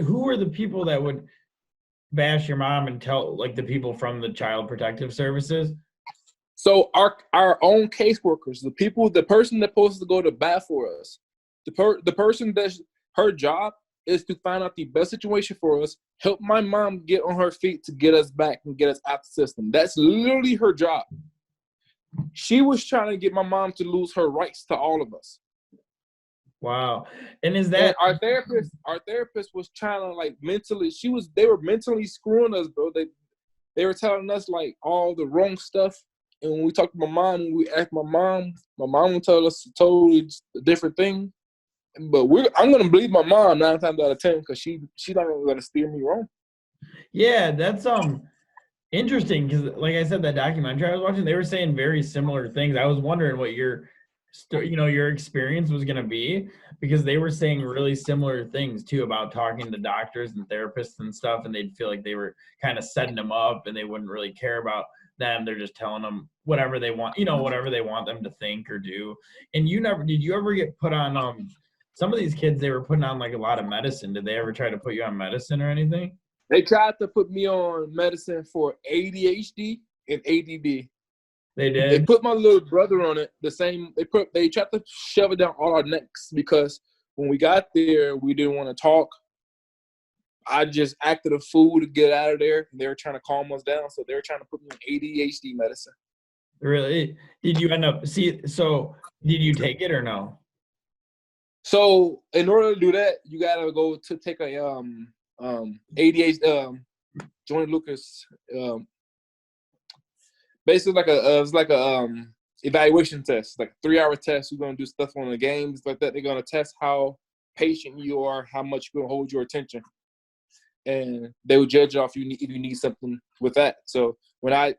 who were the people that would bash your mom and tell, like, the people from the Child Protective Services? So our own caseworkers, the person that's supposed to go to bat for us, the person that's her job is to find out the best situation for us, help my mom get on her feet to get us back and get us out the system. That's literally her job. She was trying to get my mom to lose her rights to all of us. Wow. And is that our therapist was trying to, like, they were mentally screwing us, bro. They were telling us, like, all the wrong stuff. And when we talked to my mom, when we asked my mom would tell us a totally different thing. But I'm gonna believe my mom 9 times out of 10 because she's not gonna steer me wrong. Yeah, that's interesting, because like I said, that documentary I was watching, they were saying very similar things. I was wondering what your experience was going to be, because they were saying really similar things too about talking to doctors and therapists and stuff, and they'd feel like they were kind of setting them up and they wouldn't really care about them. They're just telling them whatever they want, whatever they want them to think or do. And did you ever get put on some of these kids, they were putting on, like, a lot of medicine. Did they ever try to put you on medicine or anything? They tried to put me on medicine for ADHD and ADD. They did. They put my little brother on it. They tried to shove it down all our necks because when we got there, we didn't want to talk. I just acted a fool to get out of there. They were trying to calm us down, so they were trying to put me on ADHD medicine. Really? Did you end up so did you take it or no? So in order to do that, you gotta go to take a ADHD Joint Lucas basically it's like a evaluation test, like a 3-hour test. You're gonna do stuff on the games like that. They're gonna test how patient you are, how much you're gonna hold your attention, and they will judge off if you need something with that. So when I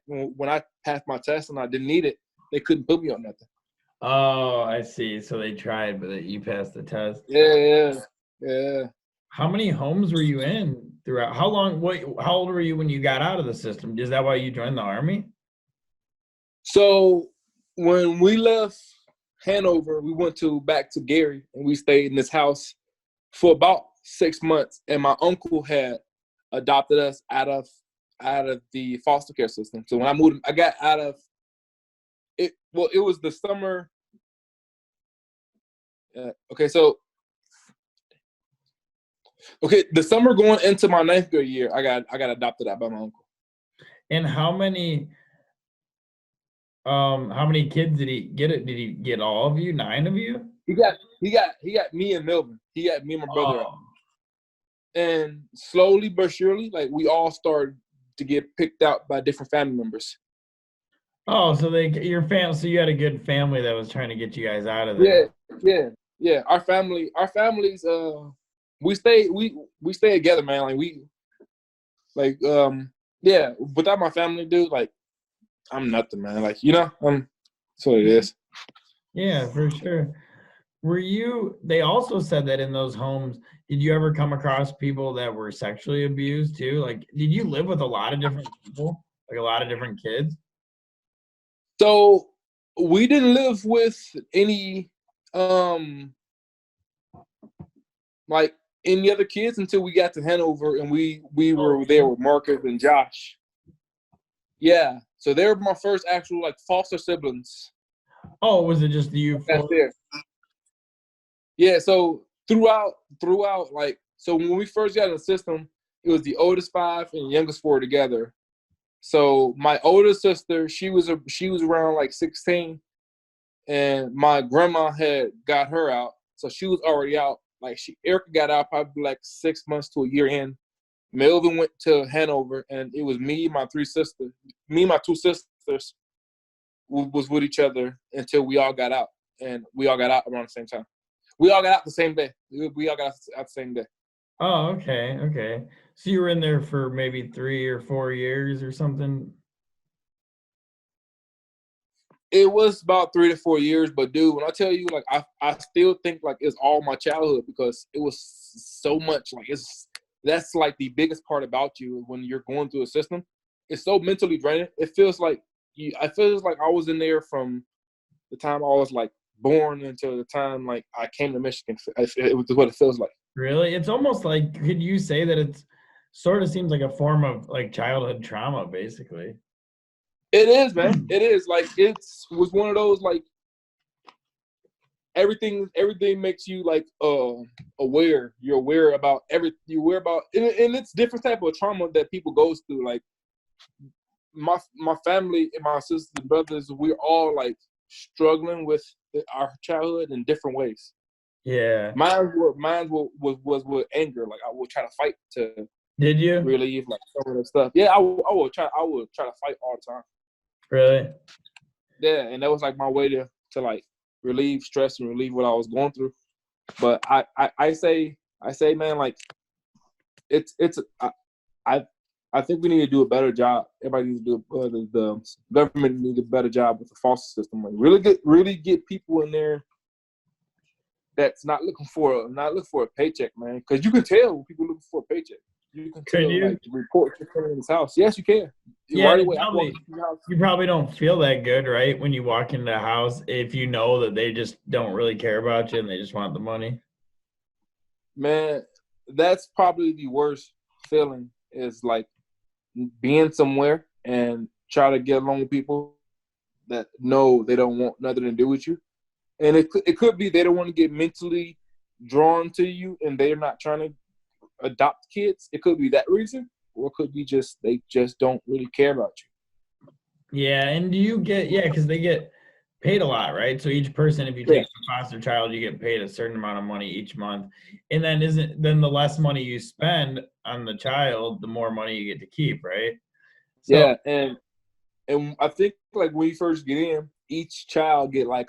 passed my test and I didn't need it, they couldn't put me on nothing. Oh, I see. So they tried, but you passed the test. Yeah. How many homes were you in throughout? How old were you when you got out of the system? Is that why you joined the Army? So when we left Hanover, we went back to Gary, and we stayed in this house for about 6 months. And my uncle had adopted us out of the foster care system. So when I moved, I got out of it. Well, it was the summer. The summer going into my 9th grade year, I got adopted out by my uncle. And how many kids did he get? Did he get all of you? 9 of you? He got me and Melvin. He got me and my brother out. And slowly but surely, like, we all started to get picked out by different family members. Oh, so so you had a good family that was trying to get you guys out of there. Yeah. Our families, we stay together, man. Without my family, dude, like, I'm nothing, man. Like, that's what it is. Yeah, for sure. They also said that in those homes, did you ever come across people that were sexually abused too? Like, did you live with a lot of different people, like a lot of different kids? So we didn't live with any like any other kids until we got to Hanover, and we were there with Marcus and Josh. Yeah, so they were my first actual, like, foster siblings. Oh, was it just you? That's there. Yeah, so throughout, like, so when we first got in the system, it was the oldest 5 and the youngest 4 together. So my older sister, she was around like 16, and my grandma had got her out, so she was already out. Like, Erica got out probably like 6 months to a year in. Melvin went to Hanover, and it was me, my 2 sisters was with each other until we all got out, and we all got out around the same time. We all got out the same day. We all got out the same day. Oh, okay. So you were in there for maybe 3 or 4 years or something? It was about 3 to 4 years, but dude, when I tell you, like, I still think like it's all my childhood, because it was so much, like, that's like the biggest part about you when you're going through a system. It's so mentally draining. I feel like I was in there from the time I was, like, born until the time, like, I came to Michigan. It was what it feels like. Really? It's almost like, could you say that it's sort of seems like a form of like childhood trauma, basically? It is, man. It is. Like, was one of those, like, everything makes you like aware. You're aware about you're aware about, and it's different type of trauma that people goes through. Like, my family and my sisters and brothers, we're all like struggling with our childhood in different ways. Yeah. Mine was with anger. Like, I would try to fight to Did you? relieve like some of the stuff. Yeah, I would try to fight all the time. Really? Yeah, and that was like my way to like relieve stress and relieve what I was going through. But I say, man, like, it's I think we need to do a better job. Everybody needs to do the government needs a better job with the foster system. Like, really get people in there that's not looking for a paycheck, man. Because you can tell when people looking for a paycheck. You can Could tell, you? like, the report just coming in his house. Yes, you can. Yeah, Right and away, I can walk into your house. you probably don't feel that good, right? When you walk into a house, if you know that they just don't really care about you and they just want the money. Man, that's probably the worst feeling, is like being somewhere and try to get along with people that know they don't want nothing to do with you. And it could be they don't want to get mentally drawn to you and they're not trying to adopt kids. It could be that reason, or it could be just they just don't really care about Yeah, and do you get, yeah, because they get paid a lot, right? So each person, if you you. take Yeah, a foster child, you get paid a certain amount of money each month. And then then the less money you spend on the child, the more money you get to keep, right? So, yeah, and I think, like, when you first get in, each child get like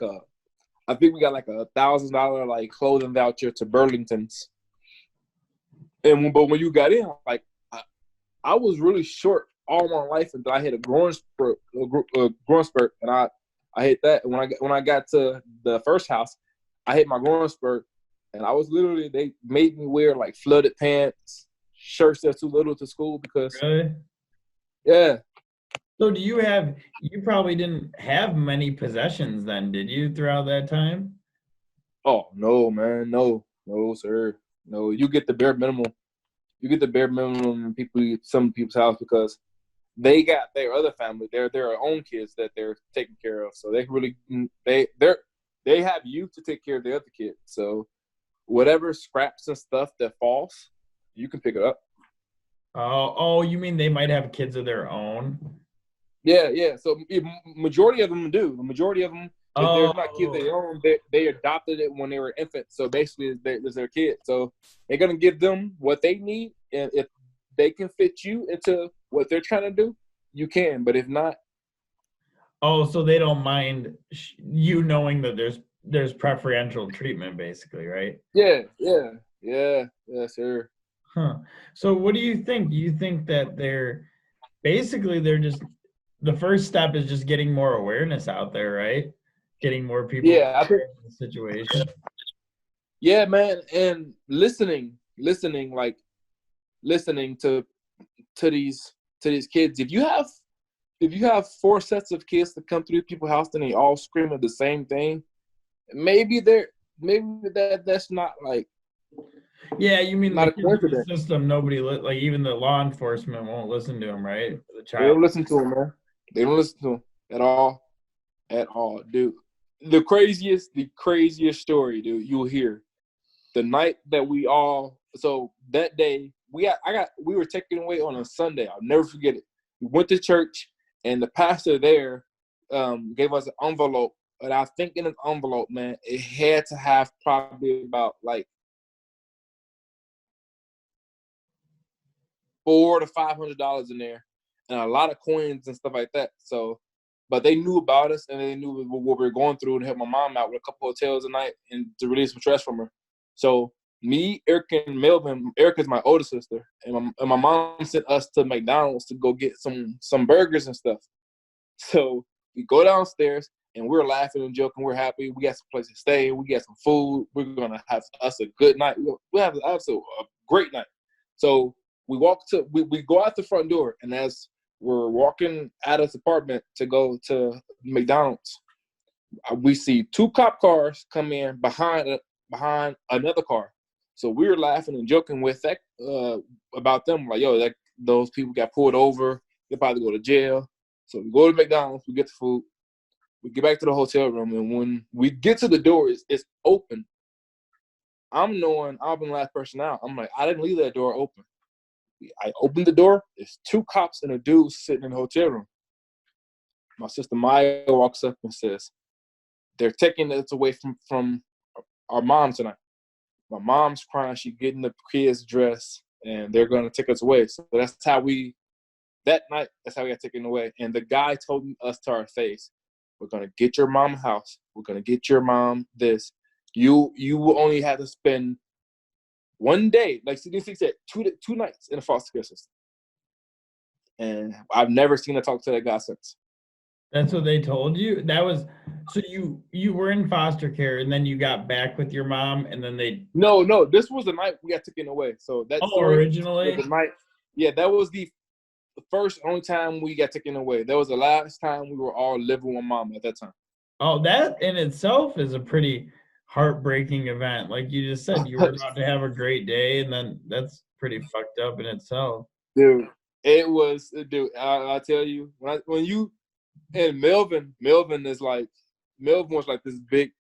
I think we got like $1,000 like clothing voucher to Burlington's. But when you got in, like, I was really short all my life until I hit a growing spurt, and I hit that. And when I got to the first house, I hit my growing spurt, and I was literally, they made me wear like flooded pants, shirts that's too little to school because, really? yeah. So you probably didn't have many possessions then, did you, throughout that time? Oh no, man, no, sir, no. You get the bare minimum. You get the bare minimum in some people's house because they got their other family, their own kids that they're taking care of. So they have you to take care of the other kids. So whatever scraps and stuff that falls, you can pick it up. Oh, you mean they might have kids of their own? Yeah, yeah. So majority of them do. The majority of them, if there's not kids of Oh, their own, they adopted it when they were infants. So basically, it's their kid. So they're gonna give them what they need, and if they can fit you into what they're trying to do, you can. But if not, oh, so they don't mind you knowing that there's preferential treatment, basically, right? yeah, yeah, yeah, yeah, sir. Huh. So what do you think? Do you think that they're just the first step is just getting more awareness out there, right? Getting more people Yeah, I think, aware of the situation. yeah, man, and listening, like, listening to these kids. If you have four sets of kids that come through people's house and they all scream at the same thing, maybe that's not like Yeah, you mean the not a kids in the coincidence. system, like even the law enforcement won't listen to them, right? The They child. don't listen to him, man. They don't listen to him at all, dude. The craziest story, dude, you'll hear. The night that that day we were taken away on a Sunday. I'll never forget it. We went to church and the pastor there gave us an envelope. And I think in an envelope, man, it had to have probably about like $400 to $500 in there, and a lot of coins and stuff like that. So, but they knew about us and they knew what we were going through, and helped my mom out with a couple hotels a night and to release some stress from her. So me, Eric, and Melvin. Eric is my older sister, and my mom sent us to McDonald's to go get some burgers and stuff. So we go downstairs and we're laughing and joking. We're happy. We got some place to stay. We got some food. We're gonna have us a good night. We'll have us a great night. So we go out the front door, and as we're walking out of the apartment to go to McDonald's, we see two cop cars come in behind another car. So we were laughing and joking with that about them, like, yo, those people got pulled over, they're about to go to jail. So we go to McDonald's, we get the food, we get back to the hotel room, and when we get to the door, it's open. I'm knowing I'm the last person out. I'm like, I didn't leave that door open. I opened the door. There's 2 cops and a dude sitting in the hotel room. My sister Maya walks up and says, they're taking us away from our mom tonight. My mom's crying. She's getting the kids dressed, and they're going to take us away. So that's how that night, that's how we got taken away. And the guy told us to our face, we're going to get your mom a house. We're going to get your mom this. You will only have to spend one day, like CDC said, two nights in a foster care system. And I've never seen her talk to that guy since. That's what they told you? That was, so you were in foster care and then you got back with your mom and then they. No, this was the night we got taken away. So that story originally? was the night. Yeah, that was the first, only time we got taken away. That was the last time we were all living with mom at that time. Oh, that in itself is a pretty heartbreaking event. Like you just said, you were about to have a great day, and then that's pretty fucked up in itself. Dude, it was, dude, I tell you, when you, and Melvin was like this big,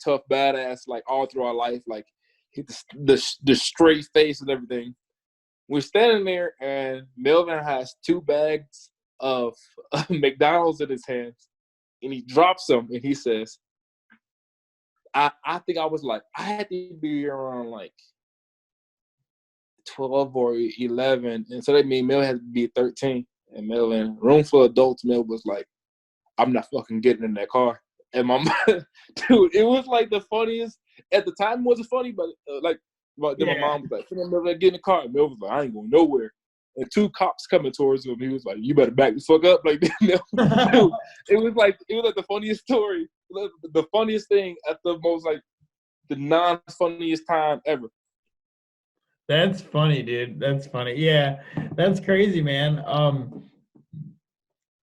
tough badass, like all through our life, like the straight face and everything. We're standing there, and Melvin has 2 bags of McDonald's in his hands, and he drops them, and he says, I think I was like, I had to be around like 12 or 11, and so that means Mel had to be 13. And Melvin, room full of adults, Mel was like, I'm not fucking getting in that car. And my mom, dude, it was like the funniest. At the time, it wasn't funny, but then my mom was like, Mel, get in the car. And Mel was like, I ain't going nowhere. And 2 cops coming towards him. He was like, you better back the fuck up. Like, dude, it was like the funniest story. The funniest thing at the most, like, the non-funniest time ever. That's funny, dude. That's funny. Yeah, that's crazy, man.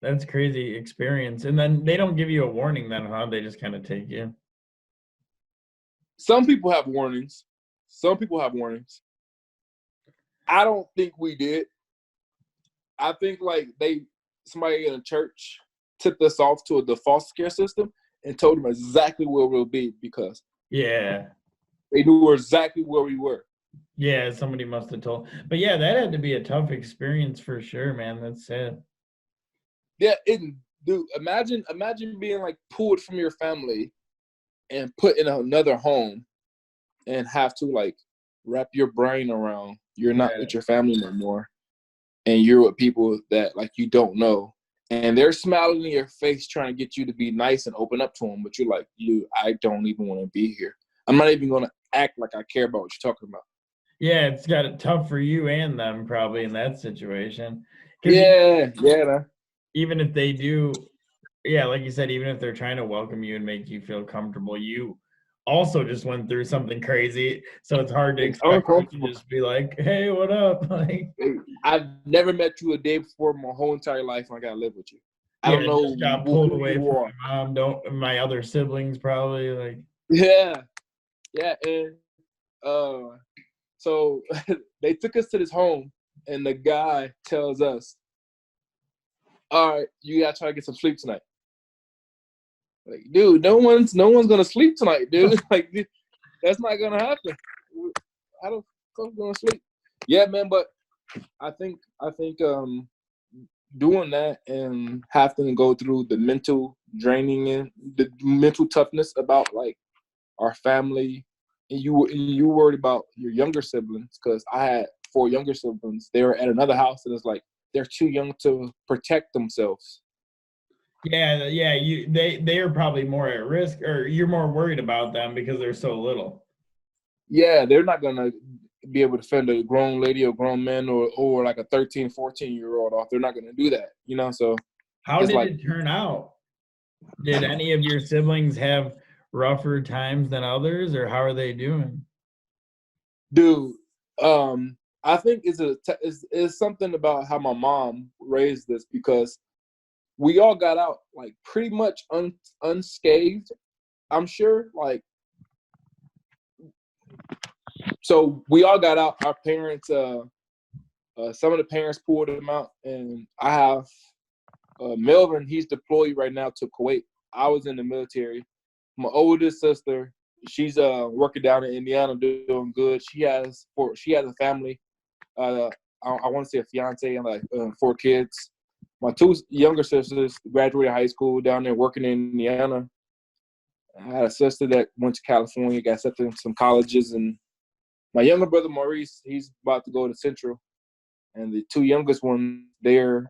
That's crazy experience. And then they don't give you a warning then, huh? They just kind of take you. Some people have warnings. I don't think we did. I think like somebody in a church tipped us off to the foster care system and told them exactly where we'll be, because they knew exactly where we were. Yeah, somebody must have told. But yeah, that had to be a tough experience for sure, man. That's sad. Yeah, dude, imagine being like pulled from your family and put in another home and have to like wrap your brain around you're not with your family no more, and you're with people that like you don't know, and they're smiling in your face trying to get you to be nice and open up to them, but you're like, I don't even want to be here. I'm not even going to act like I care about what you're talking about. Yeah, it's got it tough for you and them probably in that situation. Yeah. Even if they do, like you said, even if they're trying to welcome you and make you feel comfortable, you also just went through something crazy. So it's hard to expect you to just be like, hey, what up? Like, I've never met you a day before my whole entire life, and I got to live with you. I don't know. Just got pulled away from my mom. My other siblings probably like. Yeah. And so they took us to this home, and the guy tells us, all right, you gotta try to get some sleep tonight. Like, dude, no one's gonna sleep tonight, dude. Like, that's not gonna happen. How the fuck gonna sleep? Yeah, man, but I think doing that and having to go through the mental draining and the mental toughness about like our family, and you worried about your younger siblings, because I had 4 younger siblings. They were at another house, and it's like they're too young to protect themselves. Yeah, they are probably more at risk, or you're more worried about them because they're so little. Yeah, they're not gonna be able to defend a grown lady or grown man or like a 13, 14-year-old off. They're not gonna do that, so. How did it turn out? Did any of your siblings have rougher times than others, or how are they doing? Dude, I think it's something about how my mom raised us, because we all got out like pretty much unscathed. I'm sure, like, So we all got out. Our parents, some of the parents pulled them out, and I have Melvin. He's deployed right now to Kuwait. I was in the military. My oldest sister, she's working down in Indiana, doing good. She has a family. I want to say a fiance and like 4 kids. My 2 younger sisters graduated high school down there working in Indiana. I had a sister that went to California, got accepted in some colleges, and my younger brother Maurice, he's about to go to Central, and the 2 youngest ones, they're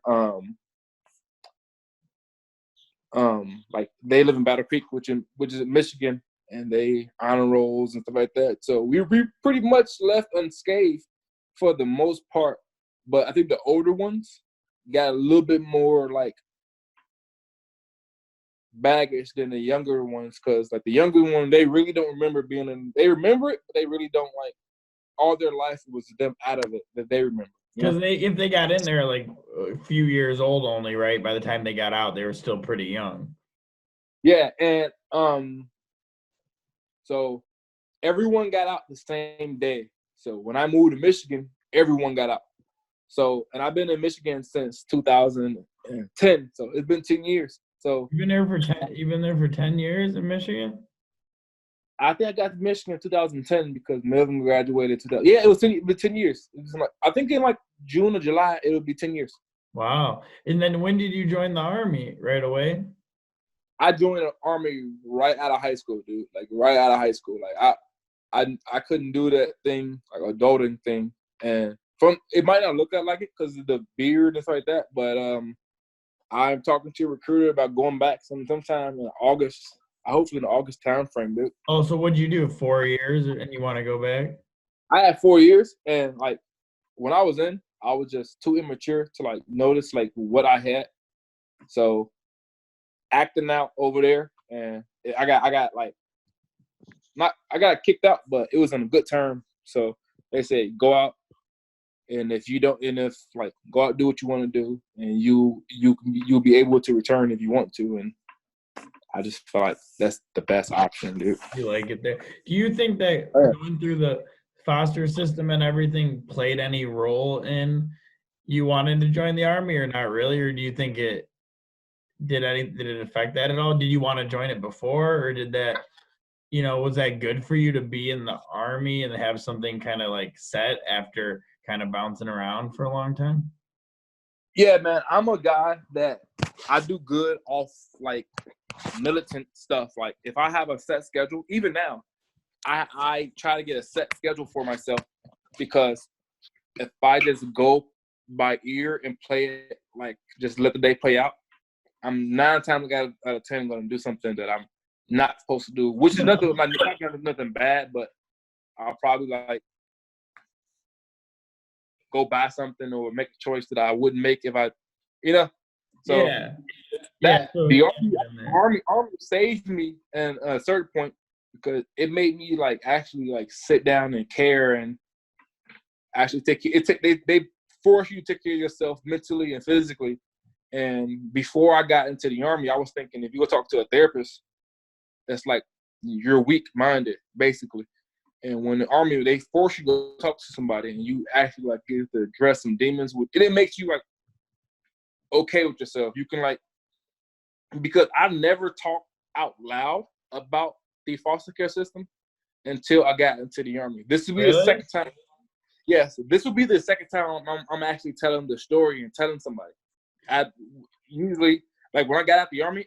like they live in Battle Creek, which is in Michigan, and they honor rolls and stuff like that. So we pretty much left unscathed for the most part, but I think the older ones got a little bit more like baggage than the younger ones, because like the younger one, they really don't remember being in. They remember it, but they really don't like. All their life was them out of it that they remember. Because if they got in there like a few years old only, right? By the time they got out, they were still pretty young. Yeah, and so everyone got out the same day. So when I moved to Michigan, everyone got out. So, and I've been in Michigan since 2010. So it's been 10 years. So you've been there for 10. You've been there for 10 years in Michigan. I think I got to Michigan in 2010 because Melvin graduated. Yeah, it was 10 years. It was like, I think in like June or July, it'll be 10 years. Wow. And then when did you join the Army? Right away? I joined the Army right out of high school, dude. Like right out of high school. Like I couldn't do that thing, like adulting thing. And it might not look like it because of the beard and stuff like that, but I'm talking to a recruiter about going back sometime in August. Hopefully in the August time frame, dude. Oh, so what'd you do? 4 years, and you want to go back? I had 4 years, and like when I was in, I was just too immature to like notice like what I had. So acting out over there, and I got like I got kicked out, but it was on a good term. So they said go out, and if like go out, do what you want to do, and you'll be able to return if you want to. And I just feel like that's the best option, dude. You like it there? Do you think that going through the foster system and everything played any role in you wanting to join the Army, or not really? Or do you think it did it affect that at all? Did you want to join it before, or did that, was that good for you to be in the Army and have something kind of like set after kind of bouncing around for a long time? Yeah, man, I'm a guy that I do good off like militant stuff. Like if I have a set schedule, even now, I try to get a set schedule for myself, because if I just go by ear and play it, like just let the day play out, I'm 9 times out of 10 going to do something that I'm not supposed to do, which is nothing bad, but I'll probably like go buy something or make a choice that I wouldn't make if I, So the army saved me at a certain point, because it made me like actually like sit down and care and actually they force you to take care of yourself mentally and physically. And before I got into the Army, I was thinking if you go talk to a therapist, that's like you're weak-minded basically. And when the Army, they force you to go talk to somebody, and you actually like get to address some demons it makes you like okay with yourself. You can like, because I never talked out loud about the foster care system until I got into the Army. This will be the second time. Yes, this will be the second time I'm actually telling the story and telling somebody. I usually, like when I got out the Army,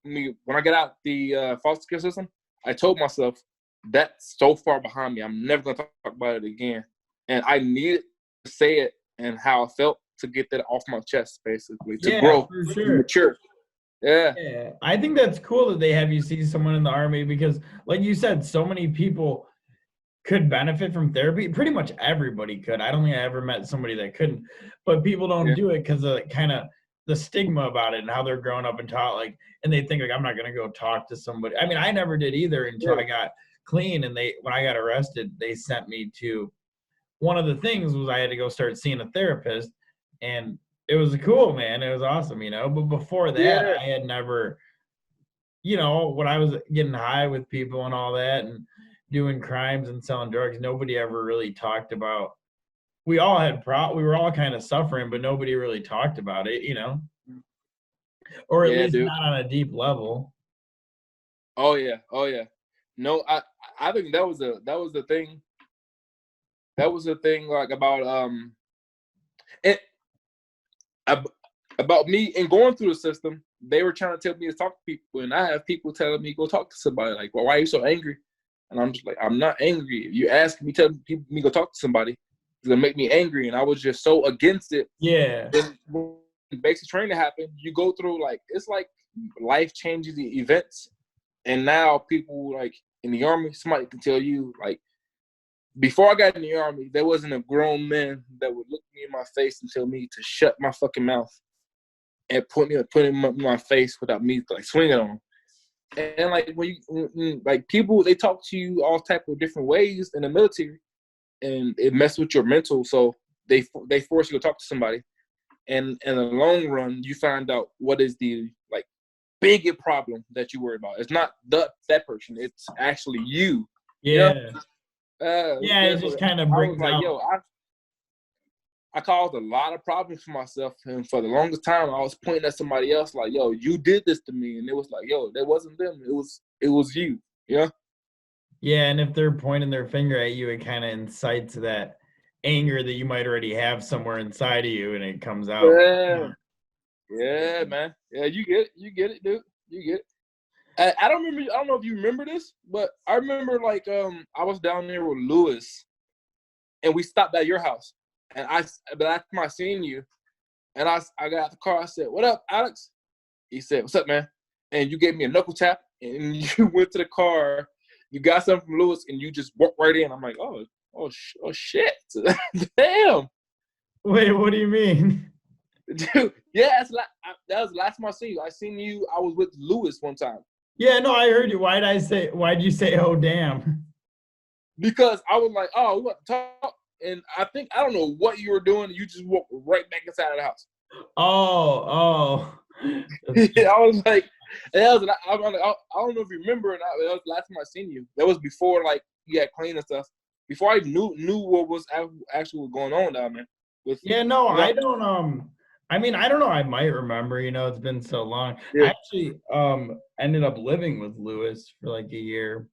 when I got out the foster care system, I told myself that's so far behind me. I'm never gonna talk about it again, and I needed to say it and how I felt to get that off my chest, basically, to grow, to mature. Yeah. I think that's cool that they have you see someone in the Army, because like you said, so many people could benefit from therapy. Pretty much everybody could. I don't think I ever met somebody that couldn't, but people don't do it because of kind of the stigma about it and how they're growing up and taught, like, and they think like, I'm not going to go talk to somebody. I mean, I never did either until I got clean. And when I got arrested, they sent me to, one of the things was I had to go start seeing a therapist, and it was cool, man. It was awesome, but before that, I had never, when I was getting high with people and all that, and doing crimes and selling drugs, nobody ever really talked about. We all had we were all kind of suffering, but nobody really talked about it, you know, or at Yeah, least dude. not on a deep level. Oh yeah, oh yeah. No, I think that was the thing. That was the thing, like about it about me and going through the system. They were trying to tell me to talk to people, and I have people telling me go talk to somebody. Like, well, why are you so angry? And I'm just like, I'm not angry. If you ask me, tell people me go talk to somebody, it's gonna make me angry. And I was just so against it. Yeah. And when basic training happened, you go through like it's like life changing events. And now people like in the army, somebody can tell you like before I got in the army, there wasn't a grown man that would look me in my face and tell me to shut my fucking mouth and put him in my face without me like swinging on him. And like when you like people, they talk to you all type of different ways in the military, and it messes with your mental. So they force you to talk to somebody, and in the long run, you find out what is the like bigger problem that you worry about. It's not that person; it's actually you. Yeah. Yeah, it That's just what kind of I was brings like. Yo, out. I caused a lot of problems for myself, and for the longest time, I was pointing at somebody else, like, "Yo, you did this to me," and it was like, "Yo, that wasn't them. It was you." Yeah. Yeah, and if they're pointing their finger at you, it kind of incites that anger that you might already have somewhere inside of you, and it comes out. Yeah. Yeah, man. Yeah, you get it. You get it, dude. You get it. I don't remember. I don't know if you remember this, but I remember like I was down there with Lewis, and we stopped at your house, and but after I seen you, and I got out the car. I said, "What up, Alex?" He said, "What's up, man?" And you gave me a knuckle tap, and you went to the car. You got something from Lewis, and you just walked right in. I'm like, oh shit, damn, Wait, what do you mean? dude. Yeah, that was the last time I seen you. I seen you. I was with Lewis one time Yeah, no, I heard you. Why'd you say, oh, damn? because I was like, oh, we want to talk, and I don't know what you were doing. You just walked right back inside of the house. Oh. I was like, that was. I don't know if you remember or not. But that was the last time I seen you. That was before like you had clean and stuff. Before I knew what was actually going on down there. With Yeah, no, you know, I don't I mean, I don't know, I might remember, it's been so long. I yeah. actually ended up living with Lewis for like a year.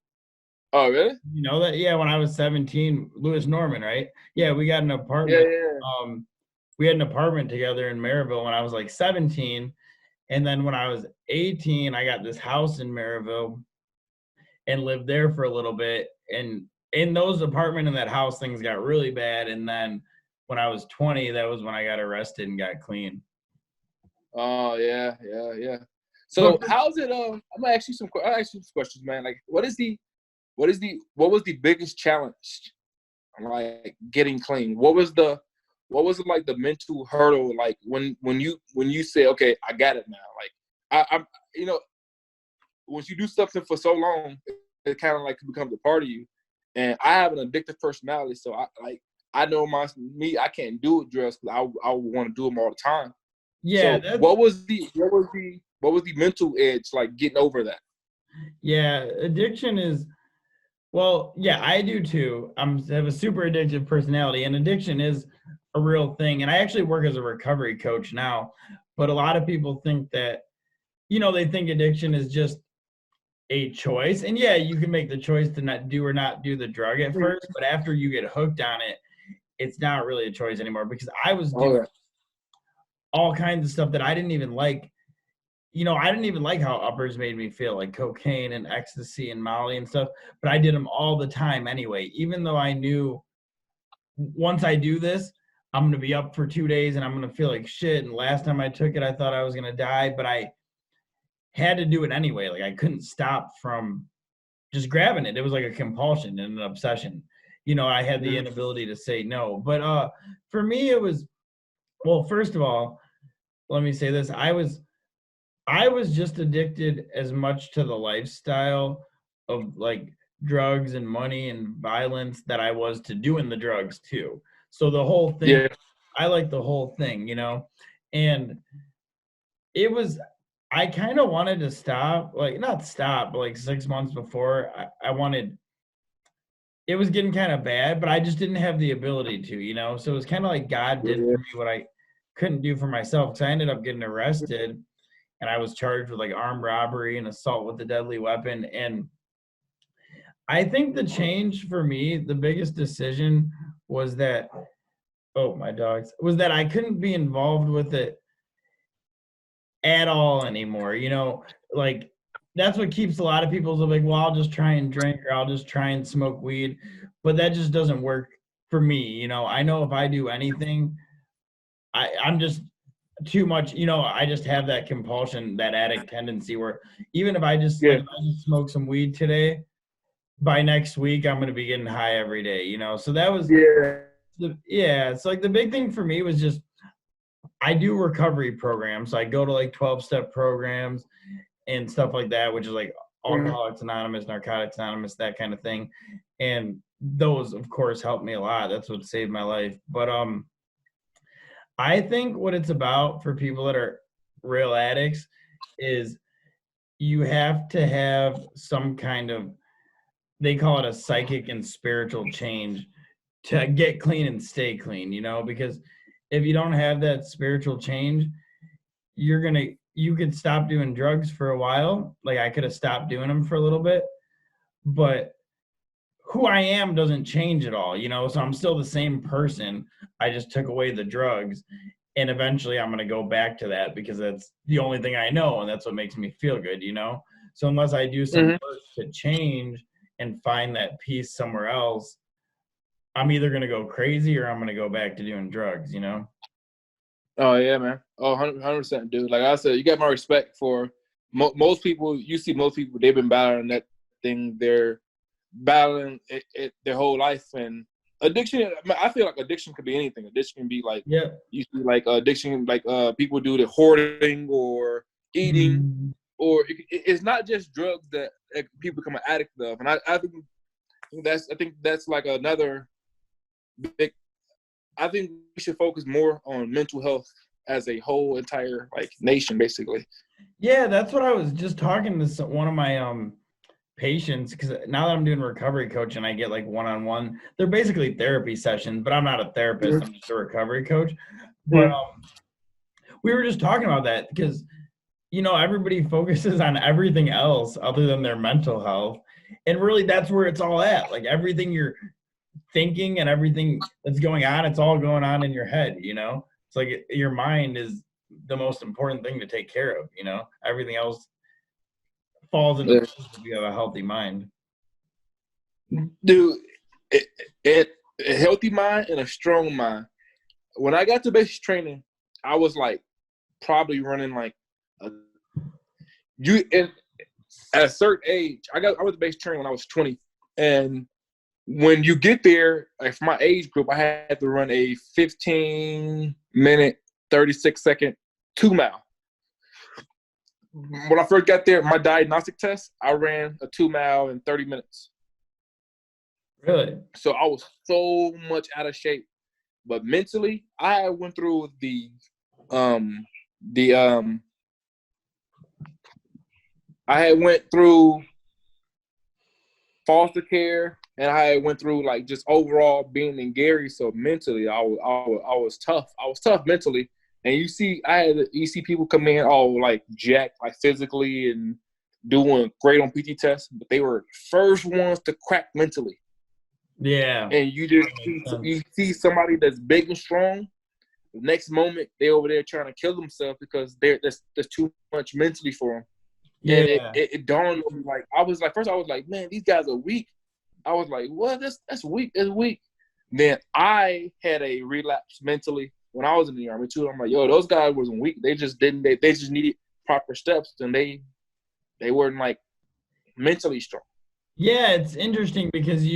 Oh really? You know that? Yeah, when I was 17, Lewis Norman, right? Yeah, we got an Yeah, apartment. yeah. We had an apartment together in Maryville when I was like 17. And then when I was 18, I got this house in Maryville and lived there for a little bit. And in those apartment in that house, things got really bad. And then when I was 20, that was when I got arrested and got clean. Oh yeah, yeah, yeah. But So how's it? I'm gonna ask you some. I'll ask you some questions, man. Like, what was the biggest challenge? Like getting clean. What was like the mental hurdle? Like when you say, okay, I got it now. Like I'm, once you do something for so long, it kind of like becomes a part of you. And I have an addictive personality, so I know I can't do it drugs because I want to do them all the time. yeah, So that's what was the mental edge like getting over that? yeah, addiction is well, yeah, I do too. Have a super addictive personality, and addiction is a real thing. And I actually work as a recovery coach now, but a lot of people think that, they think addiction is just a choice. And yeah, you can make the choice to not do or not do the drug at first, but after you get hooked on it, it's not really a choice anymore because I was Oh doing yeah. all kinds of stuff that I didn't even like. I didn't even like how uppers made me feel, like cocaine and ecstasy and Molly and stuff, but I did them all the time anyway, even though I knew once I do this, I'm going to be up for 2 days and I'm going to feel like shit. And last time I took it, I thought I was going to die, but I had to do it anyway. Like I couldn't stop from just grabbing it. It was like a compulsion and an obsession. I had the inability to say no. But for me, it was, well, first of all, let me say this. I was just addicted as much to the lifestyle of like drugs and money and violence that I was to doing the drugs too. So the whole thing, Yeah. I like the whole thing, and it was, I kind of wanted to stop, like not stop, but like 6 months before, I wanted it was getting kind of bad, but I just didn't have the ability to, you know? So it was kind of like God did Yeah. for me what I couldn't do for myself. Because I ended up getting arrested and I was charged with like armed robbery and assault with a deadly weapon. And I think the change for me, the biggest decision was that, oh, my dogs, was that I couldn't be involved with it at all anymore. You know, like that's what keeps a lot of people like, well, I'll just try and drink or I'll just try and smoke weed. But that just doesn't work for me. You know, I know if I do anything, I'm just too much, you know, I just have that compulsion, that addict tendency where even if I just like Yeah. if I just smoke some weed today, by next week I'm gonna be getting high every day, you know. So that was Yeah. yeah, it's like the big thing for me was just I do recovery programs. So I go to like 12-step programs and stuff like that, which is like Mhm. Alcoholics Anonymous, Narcotics Anonymous, that kind of thing. And those, of course, helped me a lot. That's what saved my life. But I think what it's about for people that are real addicts is you have to have some kind of, they call it a psychic and spiritual change to get clean and stay clean, you know, because if you don't have that spiritual change, you could stop doing drugs for a while. Like I could have stopped doing them for a little bit, but who I am doesn't change at all, you know? So I'm still the same person. I just took away the drugs. And eventually I'm going to go back to that because that's the only thing I know. And that's what makes me feel good, you know? So unless I do some Mhm. work to change and find that peace somewhere else, I'm either going to go crazy or I'm going to go back to doing drugs, you know? Oh yeah, man. Oh, 100%, dude. Like I said, you got my respect for most people. You see, most people they've been battling that thing. They're battling it their whole life, and addiction. I mean, I feel like addiction could be anything. Addiction can be like Yeah. you see, like addiction, like people do the hoarding or eating, Mhm. or it's not just drugs that people become an addict of. And I think that's like another big. I think we should focus more on mental health as a whole entire like nation, basically. Yeah, that's what I was just talking to one of my patients because now that I'm doing recovery coach and I get like one-on-one, they're basically therapy sessions, but I'm not a therapist, I'm just a recovery coach. But Mm-hmm. we were just talking about that because you know everybody focuses on everything else other than their mental health. And really that's where it's all at. Like everything you're thinking and everything that's going on, it's all going on in your head, you know? It's like your mind is the most important thing to take care of, you know? Everything else falls into Yeah. place if you have a healthy mind. Dude, it, a healthy mind and a strong mind. When I got to basic training, I was like probably running like a, you and at a certain age. I was basic training when I was 20, and when you get there, like for my age group, I had to run a 15-minute, 36-second 2 mile. When I first got there, my diagnostic test, I ran a 2 mile in 30 minutes. Really? So I was so much out of shape. But mentally, I went through um the I had went through foster care, and I went through like just overall being in Gary. So mentally, I was tough. I was tough mentally. And you see people come in all like jacked, like physically and doing great on PT tests, but they were first ones to crack mentally. Yeah. And That makes sense. you see somebody that's big and strong. The next moment, they over there trying to kill themselves because there's too much mentally for them. And Yeah. it dawned on me, like I was like, first I was like, man, these guys are weak. I was like, what? That's weak. That's weak. Then I had a relapse mentally when I was in the army too. I'm like, yo, those guys wasn't weak. They just didn't. They just needed proper steps, and they weren't like mentally strong. Yeah, it's interesting because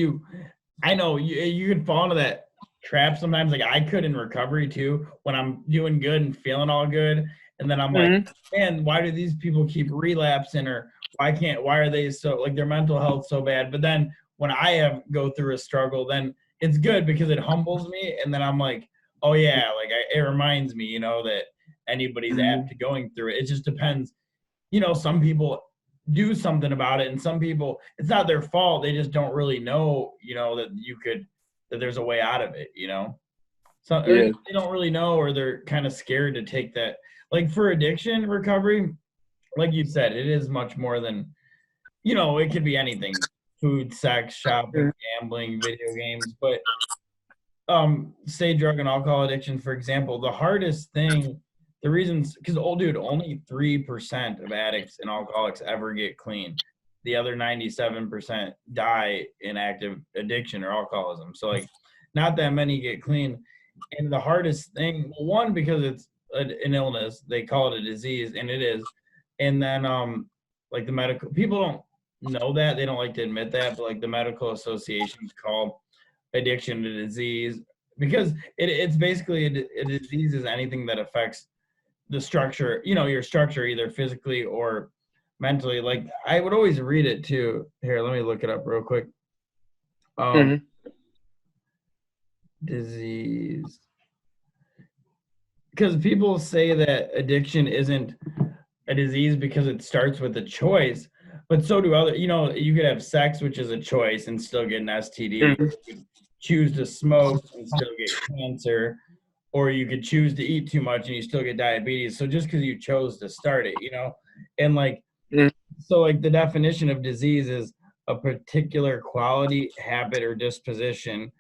I know you could fall into that trap sometimes. Like I could in recovery too, when I'm doing good and feeling all good, and then I'm like, Mm-hmm. man, why do these people keep relapsing, or why are they so like their mental health so bad? But then when I have go through a struggle, then it's good because it humbles me, and then I'm like, oh yeah, like it reminds me, you know, that anybody's apt Mm-hmm. to going through it. It just depends, you know, some people do something about it. And some people, it's not their fault. They just don't really know, that there's a way out of it, So or Yeah. they don't really know, or they're kind of scared to take that. Like for addiction recovery, like you said, it is much more than, it could be anything: food, sex, shopping, gambling, video games. But say drug and alcohol addiction, for example, the hardest thing, the reasons, because only 3% of addicts and alcoholics ever get clean. The other 97% die in active addiction or alcoholism. So like, not that many get clean. And the hardest thing, well, one, because it's an illness, they call it a disease, and it is. And then like the medical people don't know that, they don't like to admit that, but like the medical associations call addiction a disease, because it's basically a disease is anything that affects the structure, your structure, either physically or mentally. Like I would always read it too. Here, let me look it up real quick. Disease, because people say that addiction isn't a disease because it starts with a choice, but so do other, you could have sex, which is a choice, and still get an STD. You could choose to smoke and still get cancer, or you could choose to eat too much and you still get diabetes. So just because you chose to start it, and like, so like the definition of disease is a particular quality, habit, or disposition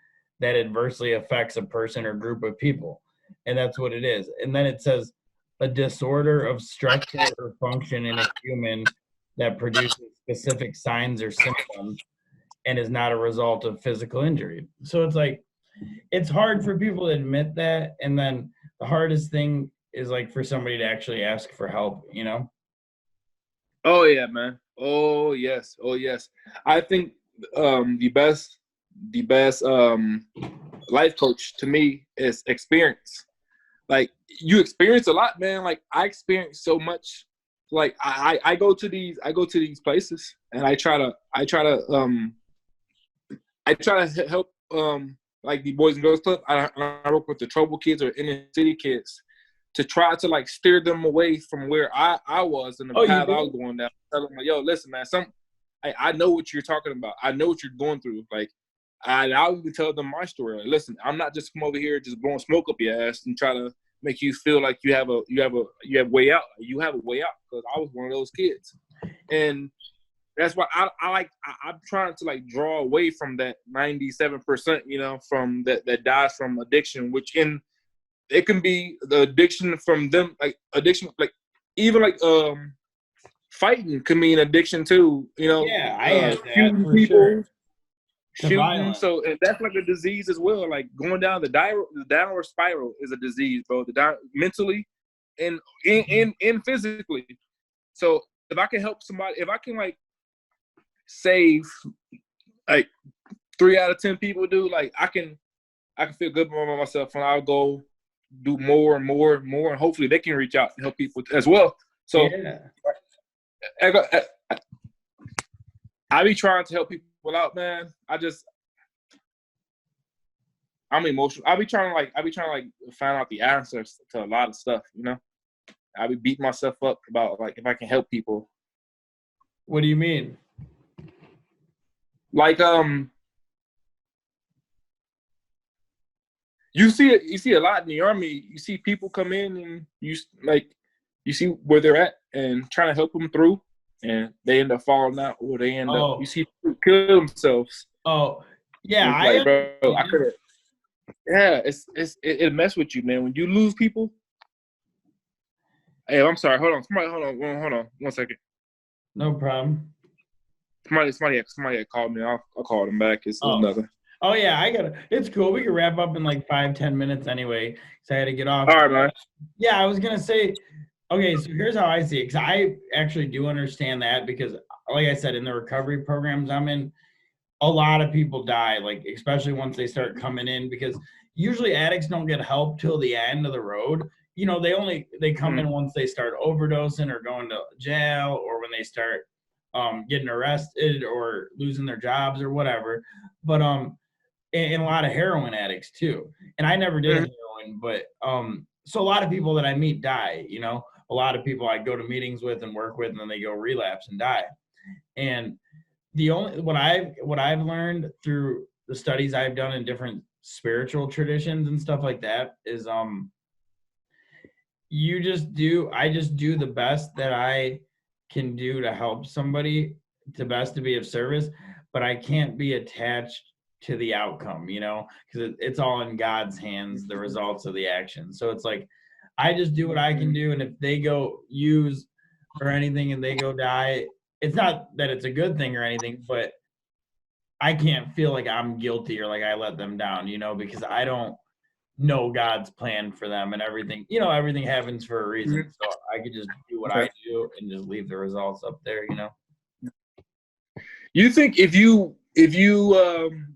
that adversely affects a person or group of people. And that's what it is. And then it says a disorder of structure or function in a human that produces specific signs or symptoms and is not a result of physical injury. So it's like, it's hard for people to admit that. And then the hardest thing is like for somebody to actually ask for help, Oh yeah, man. Oh yes. Oh yes. I think the best life coach to me is experience. Like you experience a lot, man. Like I experience so much. Like I go to these places and I try to help like the Boys and Girls Club. I work with the trouble kids or inner city kids to try to like steer them away from where I was and the path I was going down. Tell them like, yo, listen, man, I know what you're talking about. I know what you're going through. Like I'll even tell them my story. Like, listen, I'm not just come over here just blowing smoke up your ass and try to make you feel like you have a way out. You have a way out, because I was one of those kids, and that's why I'm trying to like draw away from that 97%, from that dies from addiction, which it can be the addiction from them, like addiction, like even like fighting can mean addiction too, Yeah, I had that shooting for people, sure. shooting. So and that's like a disease as well. Like going down the downward spiral is a disease, bro. Mentally and physically. So if I can help somebody, if I can like save like 3 out of 10 people, do like I can feel good about myself, and I'll go do more and more and more, and hopefully they can reach out and help people as well. So yeah. I be trying to help people out, man. I'm emotional. I be trying to find out the answers to a lot of stuff, I be beating myself up about like if I can help people. What do you mean? Like you see a lot in the Army. You see people come in and you see where they're at and trying to help them through, and they end up falling out, or they end up. You see people kill themselves. Oh, yeah. Like, bro, I could have. Yeah, it mess with you, man. When you lose people. Hey, I'm sorry. Hold on. 1 second. No problem. Somebody had called me. I'll call them back. It's another. Oh yeah, it's cool. We can wrap up in like 5-10 minutes anyway, because I had to get off. All right, man. Yeah, I was gonna say, okay, so here's how I see it, because I actually do understand that, because like I said, in the recovery programs I'm in, a lot of people die, like especially once they start coming in, because usually addicts don't get help till the end of the road. They come in once they start overdosing or going to jail, or when they start getting arrested or losing their jobs or whatever. But and a lot of heroin addicts too. And I never did heroin, but so a lot of people that I meet die, a lot of people I go to meetings with and work with, and then they go relapse and die. And what I've learned through the studies I've done in different spiritual traditions and stuff like that is I just do the best that I can do to help somebody, to be of service, but I can't be attached to the outcome, because it's all in God's hands, the results of the action. So it's like, I just do what I can do. And if they go use or anything and they go die, it's not that it's a good thing or anything, but I can't feel like I'm guilty or like I let them down, because I don't know God's plan for them and everything. Everything happens for a reason. So I could just do what I do and just leave the results up there, You think if you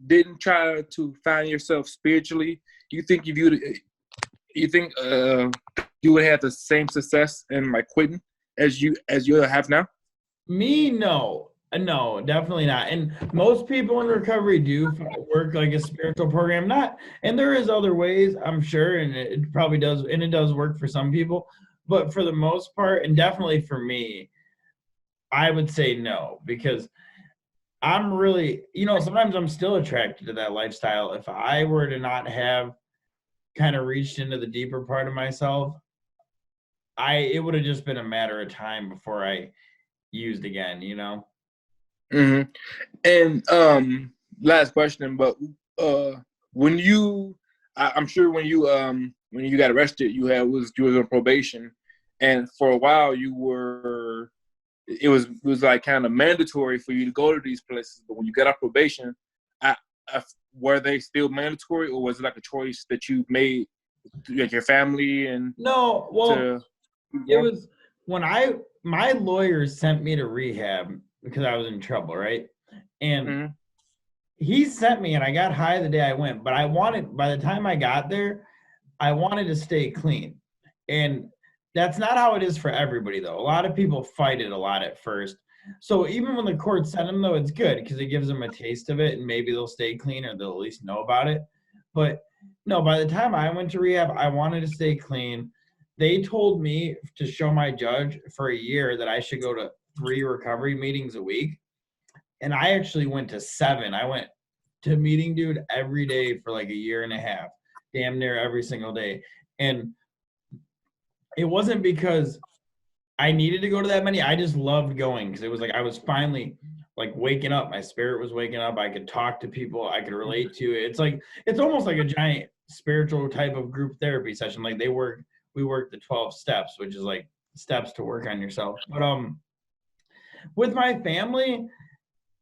didn't try to find yourself spiritually, you think you would have the same success in like quitting as you have now? Me, no, definitely not. And most people in recovery do work like a spiritual program, and there is other ways, I'm sure, and it probably does, and it does work for some people, but for the most part, and definitely for me, I would say no, because I'm really, sometimes I'm still attracted to that lifestyle. If I were to not have kind of reached into the deeper part of myself, it would have just been a matter of time before I used again, Mm-hmm. And last question, but when I'm sure when you got arrested, you was on probation, and for a while it was like kind of mandatory for you to go to these places. But when you got off probation, were they still mandatory, or was it like a choice that you made, like your family and? No, well, it was when my lawyers sent me to rehab because I was in trouble, right? And he sent me, and I got high the day I went, but by the time I got there, I wanted to stay clean. And that's not how it is for everybody, though. A lot of people fight it a lot at first. So even when the court sent them, though, it's good because it gives them a taste of it, and maybe they'll stay clean or they'll at least know about it. But no, by the time I went to rehab, I wanted to stay clean. They told me to show my judge for a year that I should go to 3 recovery meetings a week. And I actually went to 7. I went to meeting dude every day for like a year and a half, damn near every single day. And it wasn't because I needed to go to that many. I just loved going because it was like I was finally like waking up. My spirit was waking up. I could talk to people. I could relate to it. It's almost like a giant spiritual type of group therapy session. Like we work the 12 steps, which is like steps to work on yourself. But with my family,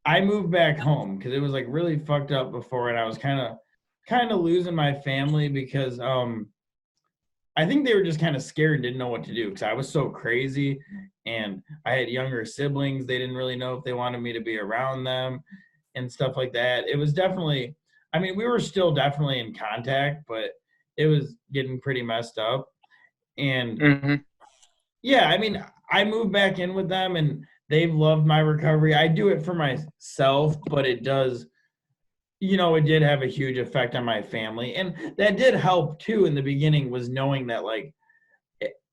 I moved back home because it was like really fucked up before, and I was kind of losing my family because I think they were just kind of scared and didn't know what to do because I was so crazy, and I had younger siblings. They didn't really know if they wanted me to be around them and stuff like that. It was definitely, I mean, we were still definitely in contact, but it was getting pretty messed up. And yeah, I mean, I moved back in with them, and they've loved my recovery. I do it for myself, but it does, it did have a huge effect on my family. And that did help too in the beginning, was knowing that like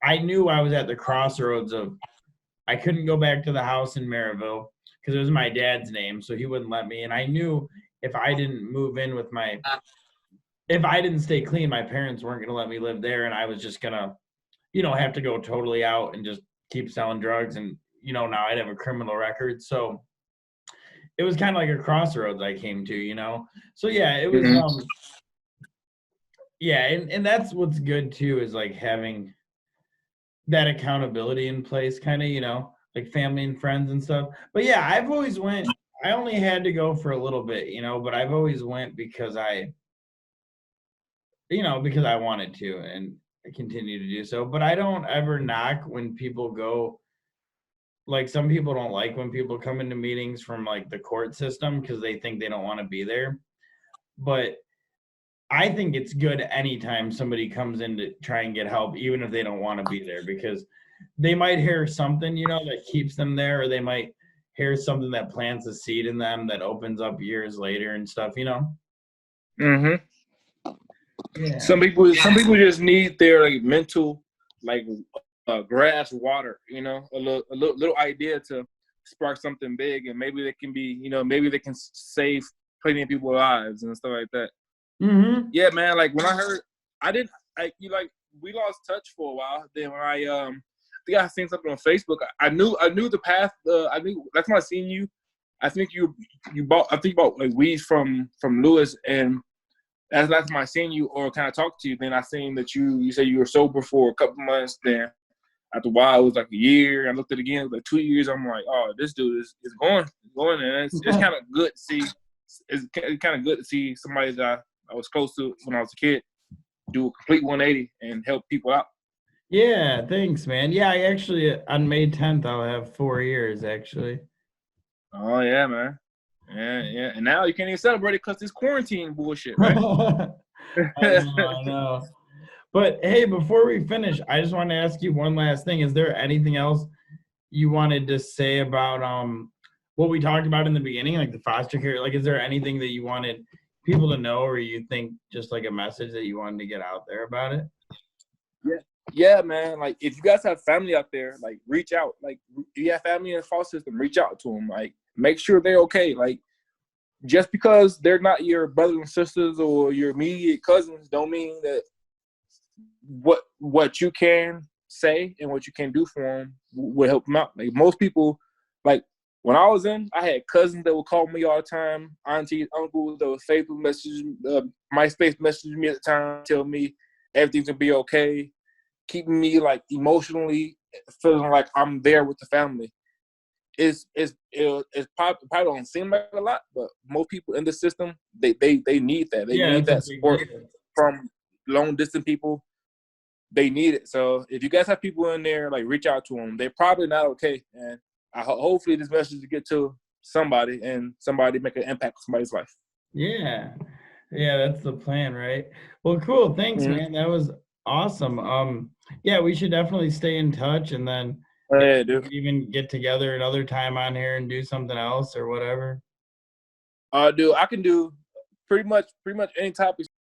I knew I was at the crossroads of I couldn't go back to the house in Maryville because it was my dad's name, so he wouldn't let me. And I knew if I didn't move in with if I didn't stay clean, my parents weren't going to let me live there, and I was just going to, have to go totally out and just keep selling drugs. And, now I'd have a criminal record. So it was kind of like a crossroads I came to, So yeah, it was, yeah. And that's what's good too, is like having that accountability in place, kind of, like family and friends and stuff. But yeah, I only had to go for a little bit, but I've always went because because I wanted to, and I continue to do so. But I don't ever knock when people go. Like, some people don't like when people come into meetings from like the court system because they think they don't want to be there. But I think it's good anytime somebody comes in to try and get help, even if they don't want to be there, because they might hear something, that keeps them there, or they might hear something that plants a seed in them that opens up years later and stuff, Yeah. Some people just need their like mental, like grass, water, you know, a little idea to spark something big, and maybe they can be, you know, maybe they can save plenty of people's lives and stuff like that. Mm-hmm. Yeah, man. Like when I heard, I didn't, like we lost touch for a while. Then when I think I seen something on Facebook. I knew the path. I knew that's when I seen you. I think you bought. I think you bought like weeds from Lewis, and that's last time I seen you or kind of talked to you. Then I seen that you said you were sober for a couple months. Then after a while, it was like a year. I looked at it again, it was like 2 years. I'm like, oh, this dude is going, and it's kind of good to see. It's kind of good to see somebody that I was close to when I was a kid do a complete 180 and help people out. Yeah, thanks, man. Yeah, I actually on May 10th I'll have 4 years actually. Oh yeah, man. Yeah. And now you can't even celebrate it because this quarantine bullshit, right? I know, I know. But hey, before we finish, I just want to ask you one last thing. Is there anything else you wanted to say about what we talked about in the beginning, like the foster care? Like, is there anything that you wanted people to know, or you think just like a message that you wanted to get out there about it? Yeah, man. Like, if you guys have family out there, like, reach out. Like, if you have family in the foster system, reach out to them. Like, make sure they're okay. Like, just because they're not your brothers and sisters or your immediate cousins, don't mean that what you can say and what you can do for them will help them out. Like, most people, like, when I was in, I had cousins that would call me all the time, aunties, uncles that would Facebook message, MySpace message me at the time, tell me everything's gonna be okay, keeping me like emotionally feeling like I'm there with the family. It's probably don't seem like a lot, but most people in the system they need that. They need that support from long distance people. They need it. So if you guys have people in there, like reach out to them. They're probably not okay, and hopefully this message will get to somebody and somebody make an impact on somebody's life. Yeah. Yeah, that's the plan, right? Well, cool. Thanks, Mm-hmm. man. That was awesome. Yeah, we should definitely stay in touch, and then Yeah, we dude. could even get together another time on here and do something else or whatever. Dude, I can do pretty much any topics